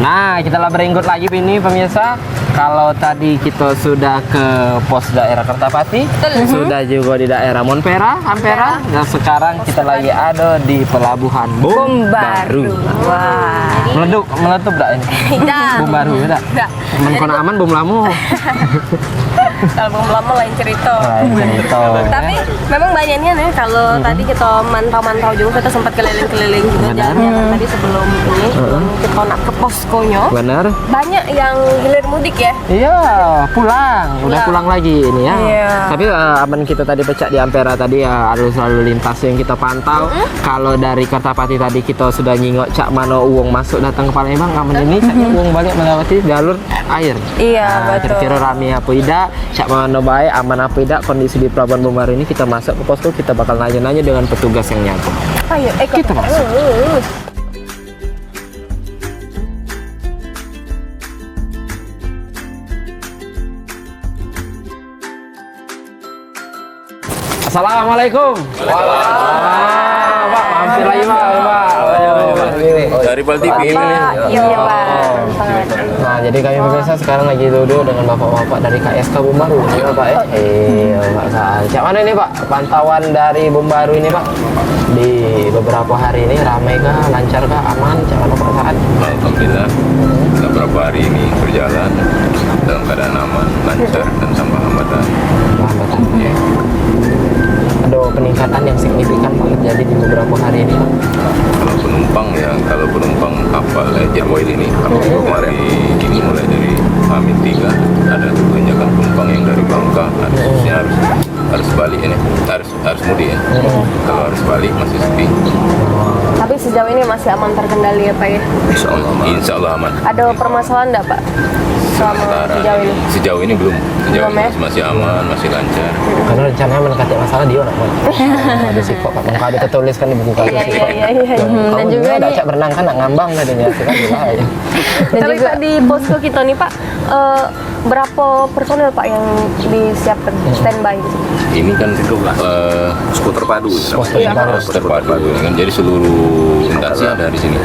Nah, kita lah beringgut lagi ini pemirsa. Kalau tadi kita sudah ke pos daerah Kertapati, sudah juga di daerah Monpera, Ampera, dan sekarang kita lagi ada di pelabuhan Bombaru. Wah. Meletup dak ini? Tidak. Bombaru ya dak? Tidak. Aman kono aman bom lamu. Kalau belum lama lain cerita. Tapi Tapi memang banyaknya nih kalau tadi kita mantau-mantau juga, kita sempat keliling-keliling juga Benar. jalan tadi sebelum ini sebelum kita nak ke poskonya. benar. Banyak yang hilir mudik ya. Iya, udah pulang lagi ini ya. Iya. Tapi aman kita tadi pecah di Ampera tadi ya, arus lalu lintas yang kita pantau. Kalau dari Kertapati tadi kita sudah nyingok cak mana uang masuk datang ke Palembang, aman ini caknya uang balik melewati jalur air. Iya, Nah, betul. kira-kira rame apa tidak, cak mana baik, aman apa tidak kondisi di Pelabuhan Bombaru ini, kita masuk ke posko, kita bakal nanya-nanya dengan petugas yang nyangkut. Ayo, Kita masuk. Assalamualaikum. Pak, mampir lagi Pak. Dari Pal TV ini. Iya, Pak. Nah, jadi kami pemirsa sekarang lagi duduk dengan bapak-bapak dari KSK Bombaru, ya Pak ya. Iya, Pak Saal. Cak mana ini Pak? Pantauan dari Bombaru ini Pak? Di beberapa hari ini ramai kah, lancar kah, aman? Cak mana Pak Saal? Alhamdulillah beberapa hari ini berjalan dalam keadaan aman, lancar dan tanpa hambatan. Hambatan. Ya. Ada peningkatan yang signifikan Pak terjadi di beberapa hari ini Pak? Kalau penumpang kapal Jet Oil ini kemarin ini mulai dari Amin 3 ada lonjakan penumpang yang dari Bangka harus balik ini harus mudik ya. Kalau harus balik masih sepi. Tapi sejauh ini masih aman terkendali ya Pak ya? Insya Allah aman. Ada permasalahan enggak Pak? Selama sejauh ini? Sejauh ini belum. Sejauh Belum, ini ya? masih aman, masih lancar. Karena rencananya mendekati masalah dia nak Pak. Ada sih kok, maka ada tertulis kan di buku kami Iya, sih iya, Pak. iya, iya. Dan juga ada cak berenang kan nak ngambang tadinya sih kan aja. Tapi Pak di posko kita nih Pak, berapa personel Pak yang disiapkan standby gitu? Ini kan posko terpadu. Iya. Posko terpadu. Kan jadi seluruh instansi ada di sini.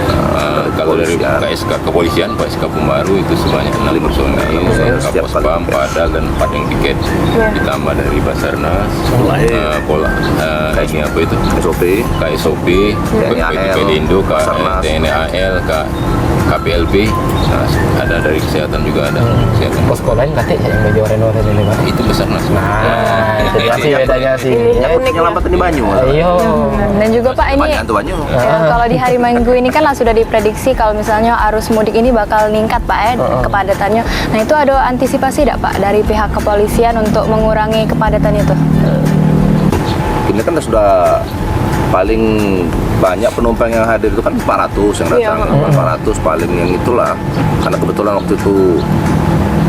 Kalau dari KSK kepolisian, KSK Bombaru itu sebanyak 6 personel. Kapospam, Pada dan Padang Tiket. Ditambah dari Basarnas, ini apa itu? KSOP, Pelindo, TNI AL, KPLB. Nah, ada dari kesehatan juga ada. Kesehatan. Posko lain katanya yang baju oren-oren ini Pak. Itu Basarnas. Nah, itu dia sih bedanya sih. Ini unik ya. Nyelamat di Banyu. Ayo. Dan juga Pak ini Banyak tuh Banyu. kalau di hari Minggu ini kan sudah diprediksi kalau misalnya arus mudik ini bakal meningkat Pak ya kepadatannya. Nah itu ada antisipasi tidak Pak dari pihak kepolisian untuk mengurangi kepadatan itu? Ini kan sudah paling banyak penumpang yang hadir itu kan 400 yang datang. 400 paling yang itulah. Karena kebetulan waktu itu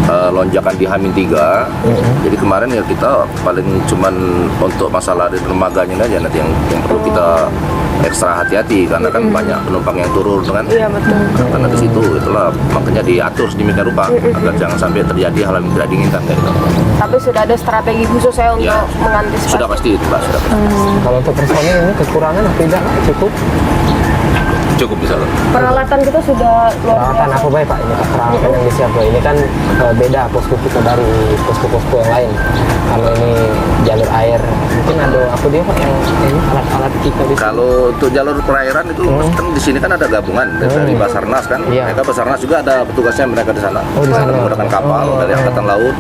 lonjakan di Hamin 3. Jadi kemarin ya kita paling cuman untuk masalah di dermaganya aja nanti yang perlu kita ekstra hati-hati karena kan banyak penumpang yang turun kan. Iya betul. Karena di situ itulah makanya diatur sedemikian rupa agar jangan sampai terjadi hal yang tidak diinginkan kayak gitu. Tapi sudah ada strategi khusus ya untuk Ya, mengantisipasi. sudah pasti itu Pak, sudah pasti. Kalau untuk personil ini kekurangan apa tidak Pak? Cukup? Cukup bisa lah. Peralatan kita sudah luar Peralatan biasa. apa baik Pak? Ini Pak, peralatan yang disiapkan ini kan beda posko kita dari posko-posko yang lain. Kalau ini jalur air, mungkin ada apa dia Pak yang ini alat-alat kita bisa. Kalau untuk jalur perairan itu kan di sini kan ada gabungan dari Basarnas kan. Iya. Mereka Basarnas juga ada petugasnya mereka di sana. Oh, di sana. Menggunakan kapal dari angkatan laut.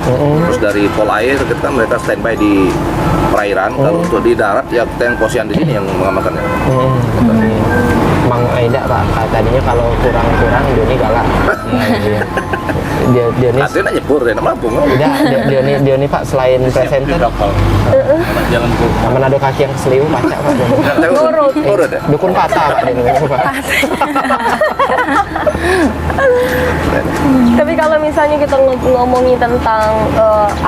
Terus dari pol air kita kan mereka standby di perairan. Kalau untuk di darat ya kita yang posisian di sini yang mengamankannya. Mang Aida Pak, tadinya kalau kurang-kurang dia ini galak. Dia ini Ada nak nyebur ya, nak Lampung. tidak, dia ini Pak selain presenter, Jalan ke sama ada kaki yang keseliu pacak Pak. Nurut. Urut ya. Dukun patah Pak dia ini Pak. Tapi kalau misalnya kita ngomongin tentang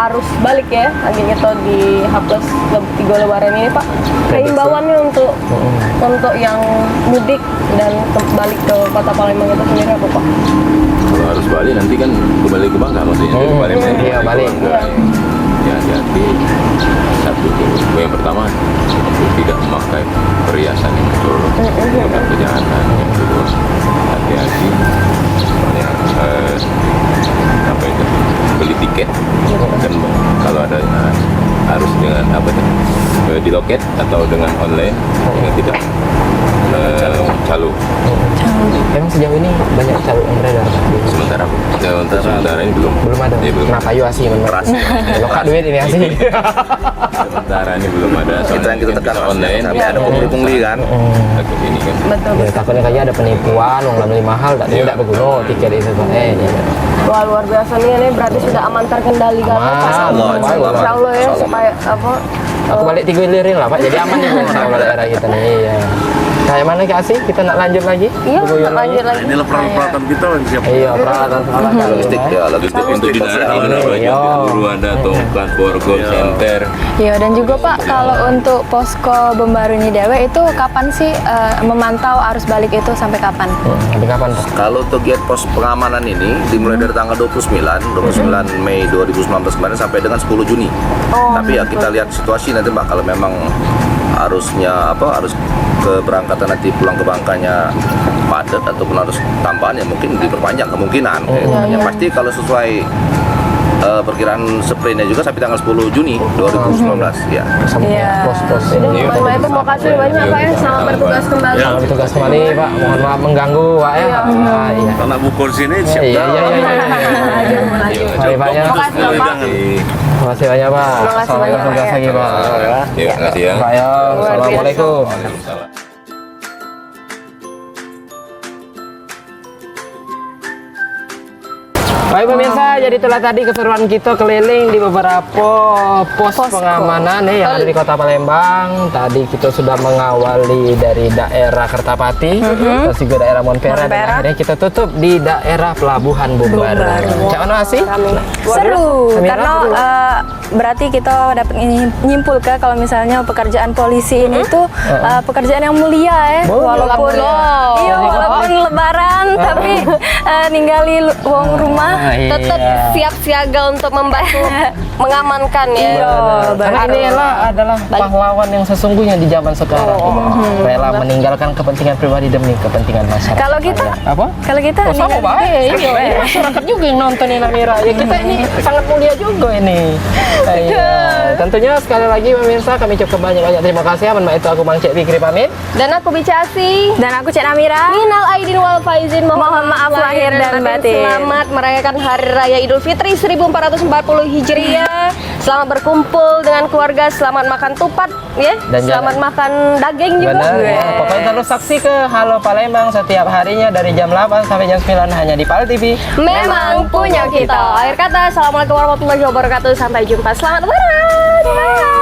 arus balik ya, lagi kita di H+3 Lebaran ini Pak, himbauannya untuk yang mudik dan balik ke Kota Palembang itu sendiri apa Pak? kalau harus balik nanti kan kembali ke Bangka maksudnya dari Palembang iya, balik. ke Bangka. Ya hati-hati. Satu yang pertama tidak memakai perhiasan yang berjolok, perjalanan yang kedua hati-hati. Yang di loket atau dengan online sehingga tidak calo. Emang sejauh ini banyak calo yang beredar Pak? Sementara sementara ini belum. Belum ada. Ya, belum. Kenapa yuk asih men? Keras. Lo kak duit ini asih. Sementara ini belum ada. Kita yang kita tekan online. sampai ada pungli-pungli kan. Takut ini kan. Betul. Ya, takutnya kayak ada penipuan, uang beli mahal, tidak berguna tiket itu Pak. Wah, luar biasa nih berarti sudah aman terkendali kan? Aman. Insya Allah ya supaya apa? Aku balik 3 lirin lah Pak, jadi aman nih sama daerah kita nih. Iya. Kayak mana Kak Asih? Kita nak lanjut lagi? Iya, Berguyur lanjut lagi. Inilah peralatan kita yang siap. Iya, peralatan Logistik ya, logistik Untuk di daerah ada Iya. dulu ada tongkat, borgol, senter. Iya, dan juga Pak, kalau untuk posko Bom Baru Nyidewe itu kapan sih memantau arus balik itu sampai kapan? Sampai kapan Pak? Kalau untuk giat pos pengamanan ini dimulai dari tanggal 29 Mei 2019 kemarin sampai dengan 10 Juni. Tapi ya kita lihat situasi nanti Mbak, kalau memang arusnya arus keberangkatan nanti pulang ke Bangkanya padat ataupun harus tambahan ya mungkin diperpanjang kemungkinan. Yang pasti kalau sesuai perkiraan sprintnya juga sampai tanggal 10 Juni 2019 ya. Iya. Pos-pos Jadi ini. Mama itu mau kasih banyak Pak ya, selamat bertugas kembali. Selamat bertugas kembali Pak. Mohon maaf mengganggu Pak ya. Iya. Anak bukul sini Iya, siap iya, dah. iya, iya. Mari Pak ya. Terima kasih Pak. Terima kasih banyak Pak. Terima kasih Selamat banyak, bertugas Pak. lagi Pak. Ya, terima kasih ya. Pak ya. Assalamualaikum. Waalaikumsalam. Baik pemirsa, jadi itulah tadi keseruan kita keliling di beberapa pos pengamanan nih yang ada di Kota Palembang. Tadi kita sudah mengawali dari daerah Kertapati, terus juga daerah Monpera, dan akhirnya kita tutup di daerah Pelabuhan Bom Baru. Cak mana sih? Seru, Samira, karena seru. berarti kita dapat nyimpulkan kalau misalnya pekerjaan polisi ini tuh pekerjaan yang mulia ya, walaupun iya walaupun lebaran tapi ninggali uang rumah. Tetap siap siaga untuk membantu mengamankan ya. Karena inilah adalah pahlawan yang sesungguhnya di zaman sekarang. Rela meninggalkan kepentingan pribadi demi kepentingan masyarakat. Kalau kita, apa? kalau kita Oh sama Pak, iya, masyarakat juga yang nonton ini Amira. Ya kita ini sangat mulia juga ini. Iya. Tentunya sekali lagi pemirsa kami ucapkan banyak terima kasih. Itu aku Mang Cek Fikri pamit. Dan aku Bicasi. dan aku Cek Namira. Minal aidin wal faizin, Mohon maaf lahir dan batin. Selamat merayakan Hari Raya Idul Fitri 1440 Hijriah. Selamat berkumpul dengan keluarga, selamat makan tupat ya. Dan selamat makan daging juga. Benar ya. Pokoknya terus saksi ke Halo Palembang setiap harinya dari jam 8 sampai jam 9 hanya di Pal TV. Memang punya kita. Akhir kata, assalamualaikum warahmatullahi wabarakatuh. Sampai jumpa. Selamat lebaran. Bye.